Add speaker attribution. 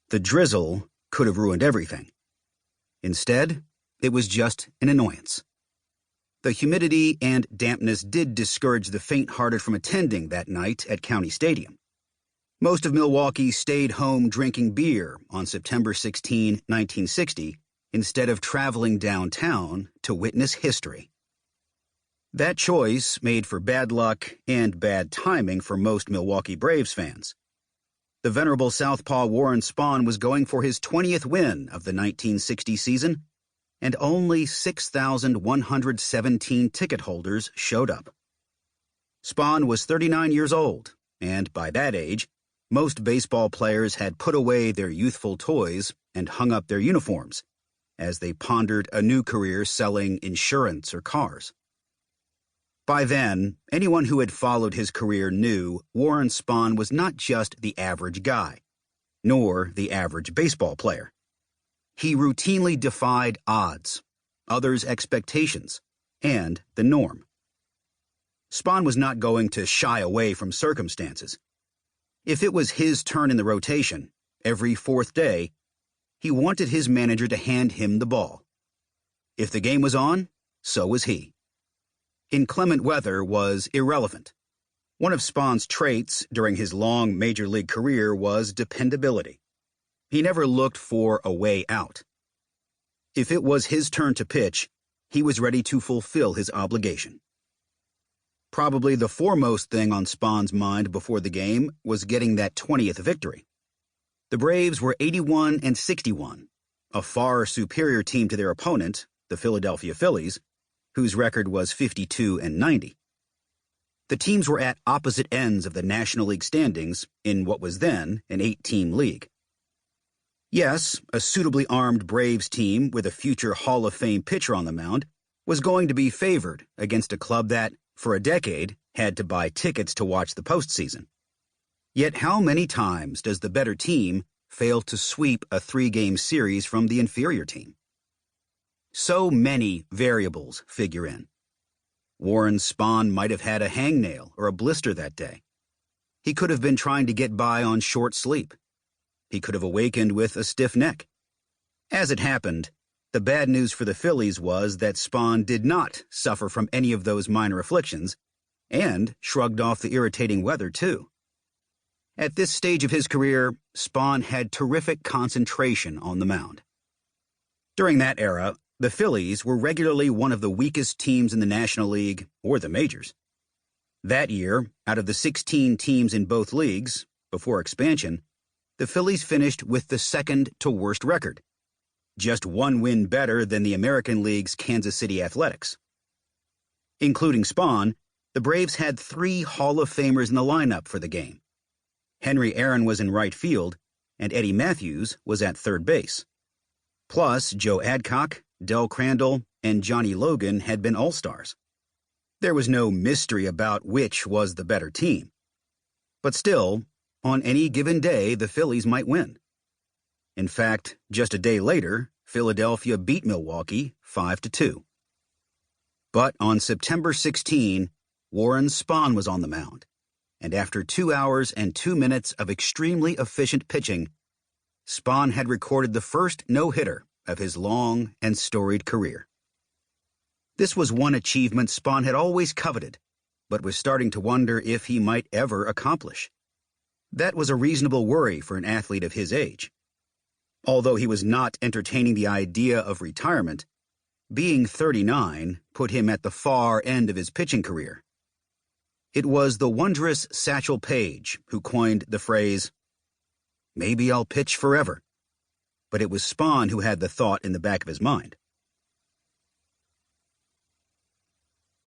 Speaker 1: The drizzle could have ruined everything. Instead, it was just an annoyance. The humidity and dampness did discourage the faint-hearted from attending that night at County Stadium. Most of Milwaukee stayed home drinking beer on September 16, 1960, instead of traveling downtown to witness history. That choice made for bad luck and bad timing for most Milwaukee Braves fans. The venerable southpaw Warren Spahn was going for his 20th win of the 1960 season, and only 6,117 ticket holders showed up. Spahn was 39 years old, and by that age, most baseball players had put away their youthful toys and hung up their uniforms, as they pondered a new career selling insurance or cars. By then, anyone who had followed his career knew Warren Spahn was not just the average guy, nor the average baseball player. He routinely defied odds, others' expectations, and the norm. Spahn was not going to shy away from circumstances. If it was his turn in the rotation, every fourth day, he wanted his manager to hand him the ball. If the game was on, so was he. Inclement weather was irrelevant. One of Spahn's traits during his long major league career was dependability. He never looked for a way out. If it was his turn to pitch, he was ready to fulfill his obligation. Probably the foremost thing on Spahn's mind before the game was getting that 20th victory. The Braves were 81-61, a far superior team to their opponent, the Philadelphia Phillies, whose record was 52-90. The teams were at opposite ends of the National League standings in what was then an 8-team league. Yes, a suitably armed Braves team with a future Hall of Fame pitcher on the mound was going to be favored against a club that, for a decade, had to buy tickets to watch the postseason. Yet how many times does the better team fail to sweep a 3-game series from the inferior team? So many variables figure in. Warren Spahn might have had a hangnail or a blister that day. He could have been trying to get by on short sleep. He could have awakened with a stiff neck. As it happened, the bad news for the Phillies was that Spahn did not suffer from any of those minor afflictions and shrugged off the irritating weather, too. At this stage of his career, Spahn had terrific concentration on the mound. During that era, the Phillies were regularly one of the weakest teams in the National League or the majors. That year, out of the 16 teams in both leagues, before expansion, the Phillies finished with the second-to-worst record, just one win better than the American League's Kansas City Athletics. Including Spahn, the Braves had 3 Hall of Famers in the lineup for the game. Henry Aaron was in right field, and Eddie Matthews was at third base. Plus, Joe Adcock, Del Crandall, and Johnny Logan had been all-stars. There was no mystery about which was the better team. But still, on any given day, the Phillies might win. In fact, just a day later, Philadelphia beat Milwaukee 5-2. But on September 16, Warren Spahn was on the mound, and after 2 hours and 2 minutes of extremely efficient pitching, Spahn had recorded the first no-hitter of his long and storied career. This was one achievement Spahn had always coveted, but was starting to wonder if he might ever accomplish. That was a reasonable worry for an athlete of his age. Although he was not entertaining the idea of retirement, being 39 put him at the far end of his pitching career. It was the wondrous Satchel Paige who coined the phrase, "Maybe I'll pitch forever." But it was Spahn who had the thought in the back of his mind.